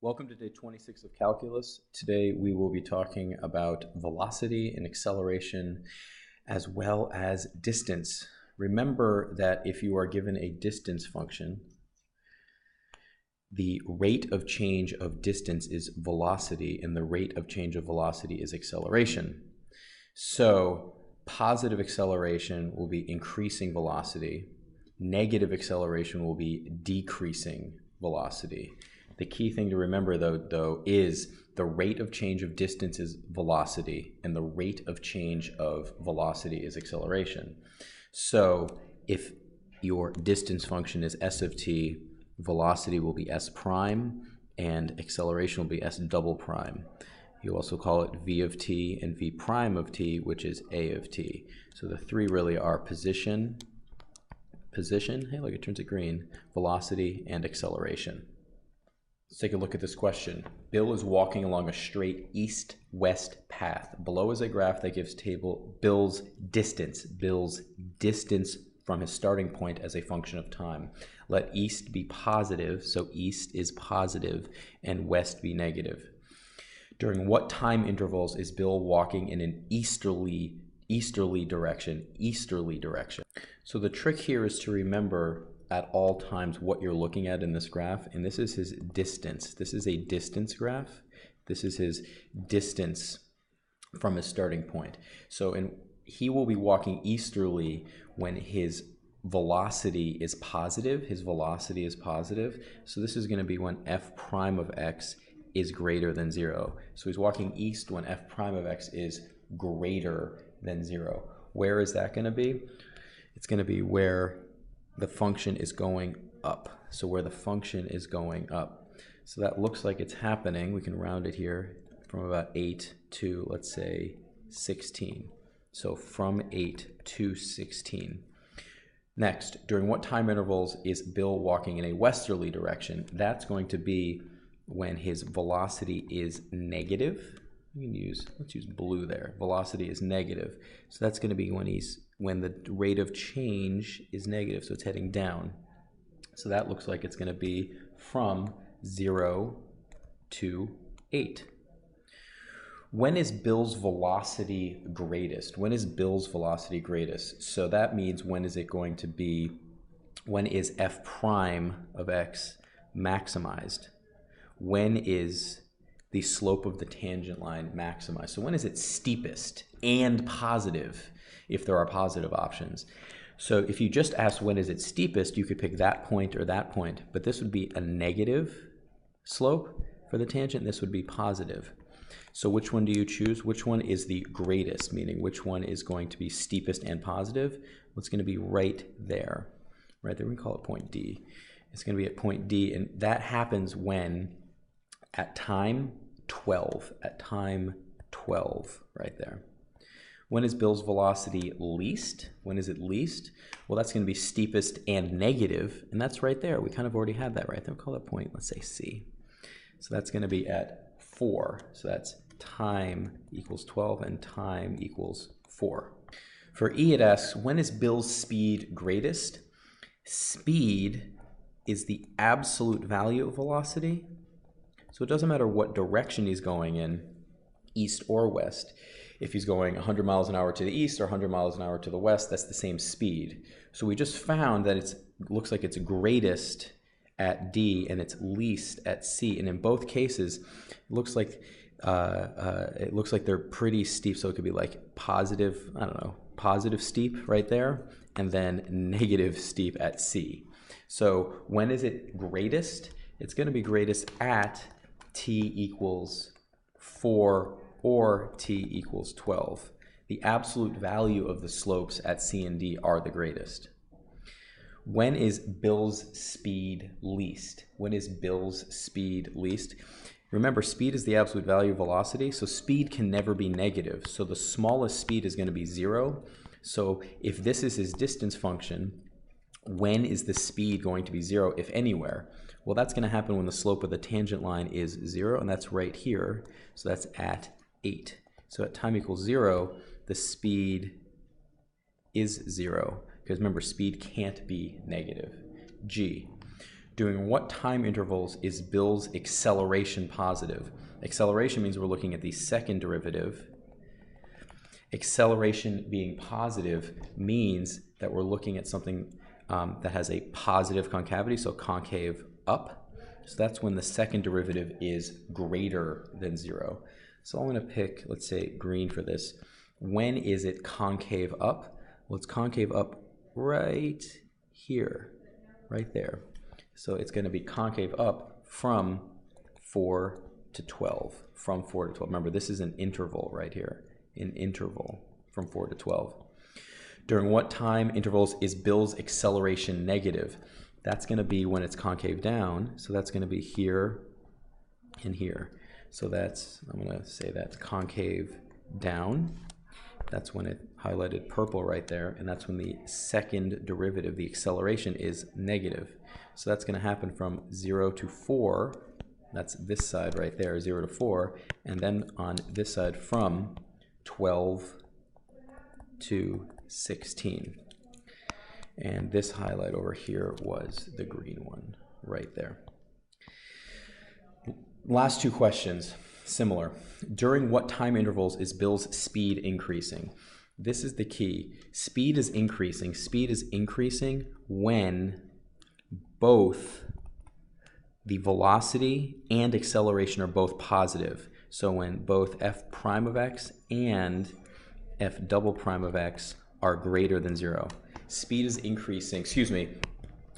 Welcome to day 26 of calculus. Today we will be talking about velocity and acceleration as well as distance. Remember that if you are given a distance function, the rate of change of distance is velocity and the rate of change of velocity is acceleration. So positive acceleration will be increasing velocity. Negative acceleration will be decreasing velocity. The key thing to remember, though, is the rate of change of distance is velocity, and the rate of change of velocity is acceleration. So if your distance function is s of t, velocity will be s prime, and acceleration will be s double prime. You also call it v of t and v prime of t, which is a of t. So the three really are position, hey look, it turns it green, velocity, and acceleration. Let's take a look at this question. Bill is walking along a straight east-west path. Below is a graph that gives Bill's distance from his starting point as a function of time. Let east be positive, so east is positive, and west be negative. During what time intervals is Bill walking in an easterly direction? So the trick here is to remember at all times what you're looking at in this graph, and this is his distance. This is a distance graph. This is his distance from his starting point. So he will be walking easterly when his velocity is positive. So this is going to be when f prime of x is greater than 0. So he's walking east when f prime of x is greater than 0. Where is that going to be? It's going to be where the function is going up. So where the function is going up. So that looks like it's happening. We can round it here from about 8 to, let's say, 16. So from 8 to 16. Next, during what time intervals is Bill walking in a westerly direction? That's going to be when his velocity is negative. Let's use blue there. Velocity is negative. So that's going to be when the rate of change is negative, so it's heading down. So that looks like it's going to be from 0 to 8. When is Bill's velocity greatest? So that means when is f prime of x maximized? When is the slope of the tangent line maximized? So when is it steepest and positive, if there are positive options? So if you just ask when is it steepest, you could pick that point or that point, but this would be a negative slope for the tangent, and this would be positive. So which one do you choose? Which one is the greatest, meaning which one is going to be steepest and positive? Well, it's going to be right there. We can call it point D. It's going to be at point D, and that happens when at time 12, right there. When is Bill's velocity least? When is it least? Well, that's going to be steepest and negative, and that's right there. We kind of already had that right there. We'll call that point, let's say C. So that's going to be at 4. So that's time equals 12 and time equals 4. For E, it asks, when is Bill's speed greatest? Speed is the absolute value of velocity. So it doesn't matter what direction he's going in, east or west. If he's going 100 miles an hour to the east or 100 miles an hour to the west, that's the same speed. So we just found that it looks like it's greatest at D and it's least at C. And in both cases, it looks like they're pretty steep. So it could be like positive, positive steep right there, and then negative steep at C. So when is it greatest? It's going to be greatest at t equals 4 or t equals 12. The absolute value of the slopes at C and D are the greatest. When is Bill's speed least? Remember, speed is the absolute value of velocity, so speed can never be negative. So the smallest speed is going to be 0. So if this is his distance function, when is the speed going to be 0, if anywhere? Well, that's going to happen when the slope of the tangent line is 0, and that's right here. So that's at 8. So at time equals 0, the speed is 0. Because remember, speed can't be negative. G. During what time intervals is Bill's acceleration positive? Acceleration means we're looking at the second derivative. Acceleration being positive means that we're looking at something that has a positive concavity, so concave up. So that's when the second derivative is greater than 0. So I'm going to pick, let's say, green for this. When is it concave up? Well, it's concave up right here, right there. So it's going to be concave up from 4 to 12, from 4 to 12. Remember, this is an interval right here, an interval from 4 to 12. During what time intervals is Bill's acceleration negative? That's going to be when it's concave down, so that's going to be here and here. So that's, I'm going to say that's concave down. That's when it highlighted purple right there, and that's when the second derivative, the acceleration, is negative. So that's going to happen from 0 to 4. That's this side right there, 0 to 4. And then on this side from 12 to 16. And this highlight over here was the green one right there. Last two questions, similar. During what time intervals is Bill's speed increasing? This is the key. Speed is increasing. Speed is increasing when both the velocity and acceleration are both positive. So when both f prime of x and f double prime of x are greater than 0. Speed is increasing,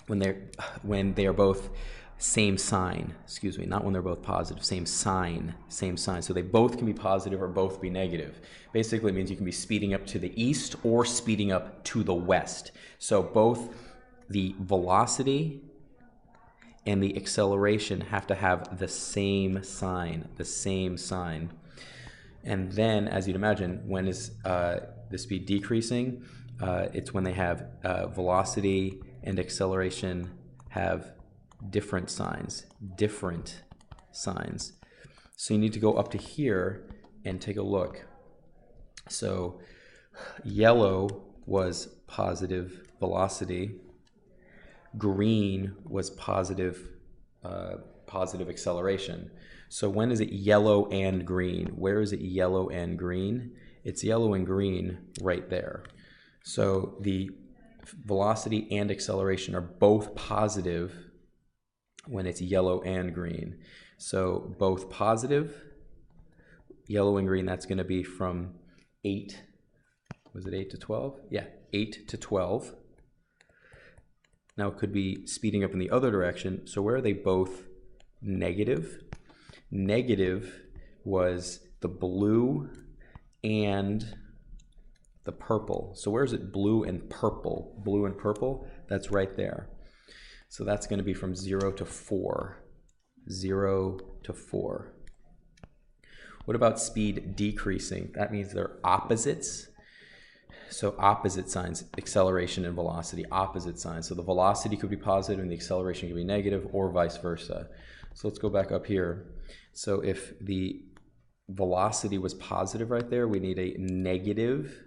when they are both same sign, not when they're both positive, same sign. So they both can be positive or both be negative. Basically it means you can be speeding up to the east or speeding up to the west. So both the velocity and the acceleration have to have the same sign, And then, as you'd imagine, when is the speed decreasing? It's when they have velocity and acceleration have different signs. So you need to go up to here and take a look. So yellow was positive velocity. Green was positive acceleration. So when is it yellow and green? Where is it yellow and green? It's yellow and green right there. So the velocity and acceleration are both positive when it's yellow and green. So both positive, yellow and green, that's going to be from 8, was it 8 to 12? Yeah, 8 to 12. Now it could be speeding up in the other direction. So where are they both negative? Negative was the blue and the purple. So where is it blue and purple? Blue and purple, that's right there. So that's going to be from 0 to 4. 0 to 4. What about speed decreasing? That means they're opposites. So opposite signs, acceleration and velocity, opposite signs. So the velocity could be positive and the acceleration could be negative, or vice versa. So let's go back up here. So if the velocity was positive right there, we need a negative.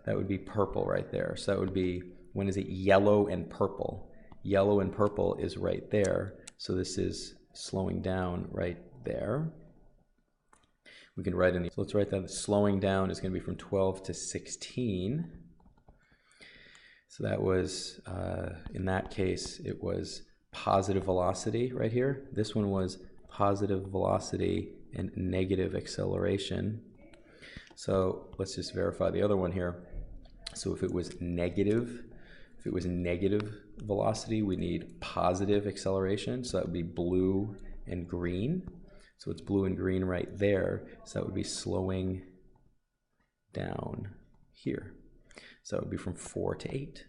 That would be purple right there. So that would be, when is it yellow and purple? Yellow and purple is right there. So this is slowing down right there. We can write in the, so let's write that slowing down is going to be from 12 to 16. So that was, in that case, it was positive velocity right here. This one was positive velocity and negative acceleration. So let's just verify the other one here. So if it was negative velocity, we need positive acceleration. So that would be blue and green. So it's blue and green right there. So that would be slowing down here. So it would be from 4 to 8.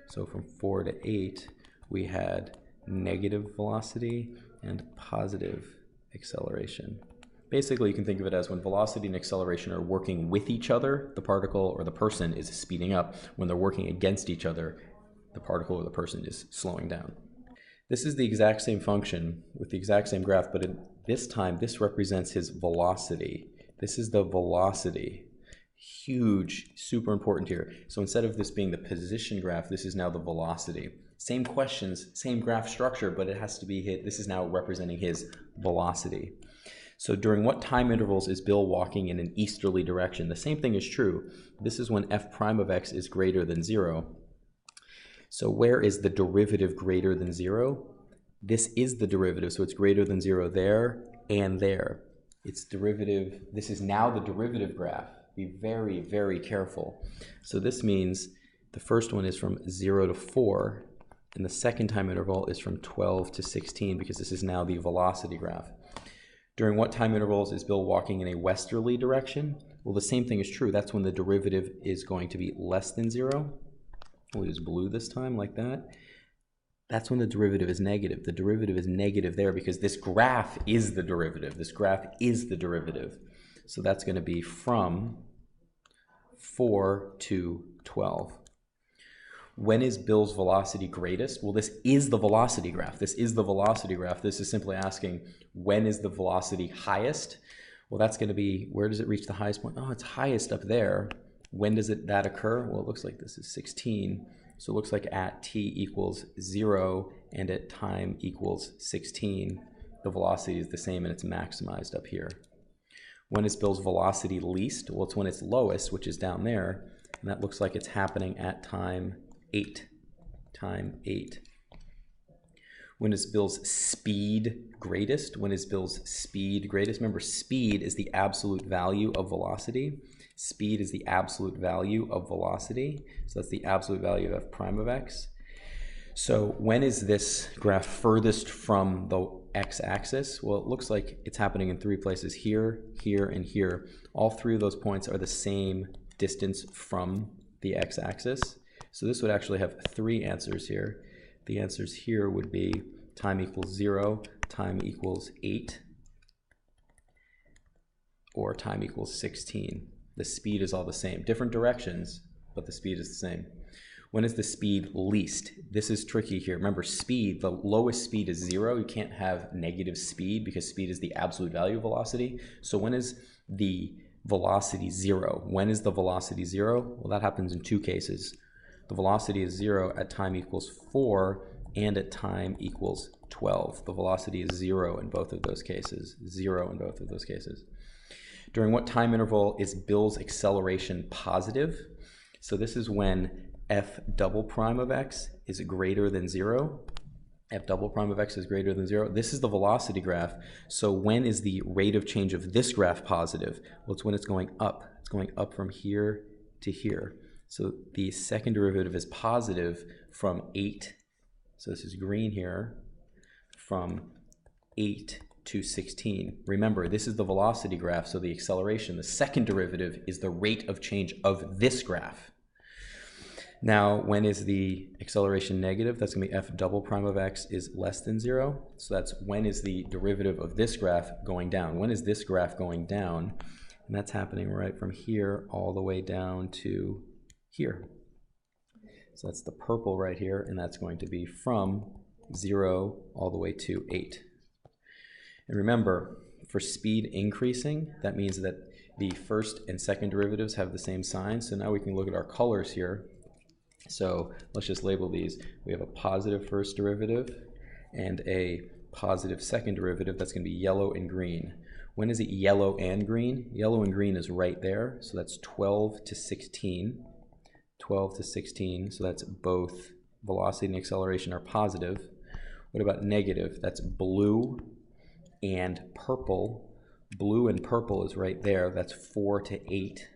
So from 4 to 8, we had negative velocity and positive acceleration. Basically, you can think of it as when velocity and acceleration are working with each other, the particle or the person is speeding up. When they're working against each other, the particle or the person is slowing down. This is the exact same function with the exact same graph, but this time, this represents his velocity. This is the velocity. Huge, super important here. So instead of this being the position graph, this is now the velocity. Same questions, same graph structure, but it has to be hit. This is now representing his velocity. So during what time intervals is Bill walking in an easterly direction? The same thing is true. This is when f prime of x is greater than 0. So where is the derivative greater than 0? This is the derivative, so it's greater than 0 there and there. Its derivative, this is now the derivative graph. Be very, very careful. So this means the first one is from 0 to 4, and the second time interval is from 12 to 16, because this is now the velocity graph. During what time intervals is Bill walking in a westerly direction? Well, the same thing is true. That's when the derivative is going to be less than 0. We'll use blue this time, like that. That's when the derivative is negative. The derivative is negative there because this graph is the derivative. This graph is the derivative. So that's going to be from 4 to 12. When is Bill's velocity greatest? Well, this is the velocity graph. This is the velocity graph. This is simply asking, when is the velocity highest? Well, that's going to be, where does it reach the highest point? Oh, it's highest up there. When does that occur? Well, it looks like this is 16. So it looks like at t equals 0 and at time equals 16, the velocity is the same and it's maximized up here. When is Bill's velocity least? Well, it's when it's lowest, which is down there, and that looks like it's happening at time 8. When is Bill's speed greatest? When is Bill's speed greatest? Remember, speed is the absolute value of velocity. Speed is the absolute value of velocity. So that's the absolute value of f prime of x. So when is this graph furthest from the x-axis? Well, it looks like it's happening in 3 places, here, here, and here. All 3 of those points are the same distance from the x-axis. So this would actually have 3 answers here. The answers here would be time equals 0, time equals 8, or time equals 16. The speed is all the same. Different directions, but the speed is the same. When is the speed least? This is tricky here. Remember, speed, the lowest speed is 0. You can't have negative speed because speed is the absolute value of velocity. So when is the velocity 0? When is the velocity 0? Well, that happens in 2 cases. The velocity is 0 at time equals 4 and at time equals 12. The velocity is 0 in both of those cases. 0 in both of those cases. During what time interval is Bill's acceleration positive? So this is when f double prime of x is greater than 0. F double prime of x is greater than 0. This is the velocity graph. So when is the rate of change of this graph positive? Well, it's when it's going up. It's going up from here to here. So the second derivative is positive from 8. So this is green here, from 8 to 16. Remember, this is the velocity graph, so the acceleration, the second derivative, is the rate of change of this graph. Now, when is the acceleration negative? That's going to be f double prime of x is less than 0. So that's when is the derivative of this graph going down? When is this graph going down? And that's happening right from here all the way down to here. So that's the purple right here, and that's going to be from 0 all the way to 8. And remember, for speed increasing, that means that the first and second derivatives have the same sign. So now we can look at our colors here. So let's just label these. We have a positive first derivative and a positive second derivative. That's going to be yellow and green. When is it yellow and green? Yellow and green is right there. So that's 12 to 16. 12 to 16. So that's both velocity and acceleration are positive. What about negative? That's blue and purple. Blue and purple is right there. That's 4 to 8.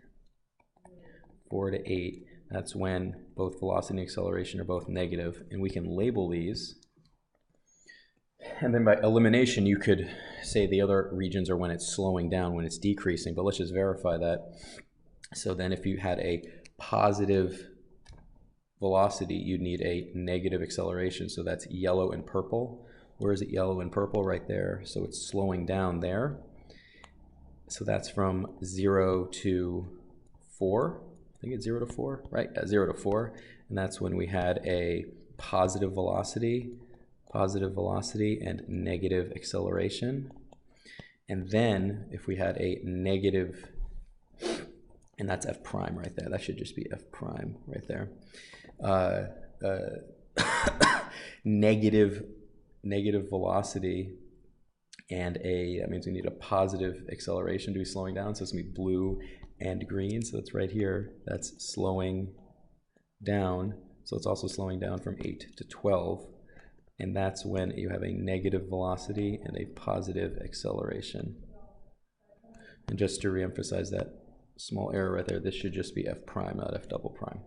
4 to 8. That's when both velocity and acceleration are both negative. And we can label these. And then by elimination, you could say the other regions are when it's slowing down, when it's decreasing. But let's just verify that. So then if you had a positive velocity, you'd need a negative acceleration. So that's yellow and purple. Where is it yellow and purple? Right there. So it's slowing down there. So that's from 0 to 4. I think it's 0 to 4, right? Yeah, 0 to 4. And that's when we had a positive velocity and negative acceleration. And then if we had a negative, and that's f prime right there. That should just be f prime right there. negative velocity and that means we need a positive acceleration to be slowing down. So it's going to be blue and green. So it's right here. That's slowing down. So it's also slowing down from 8 to 12. And that's when you have a negative velocity and a positive acceleration. And just to reemphasize that small error right there, this should just be f prime, not f double prime.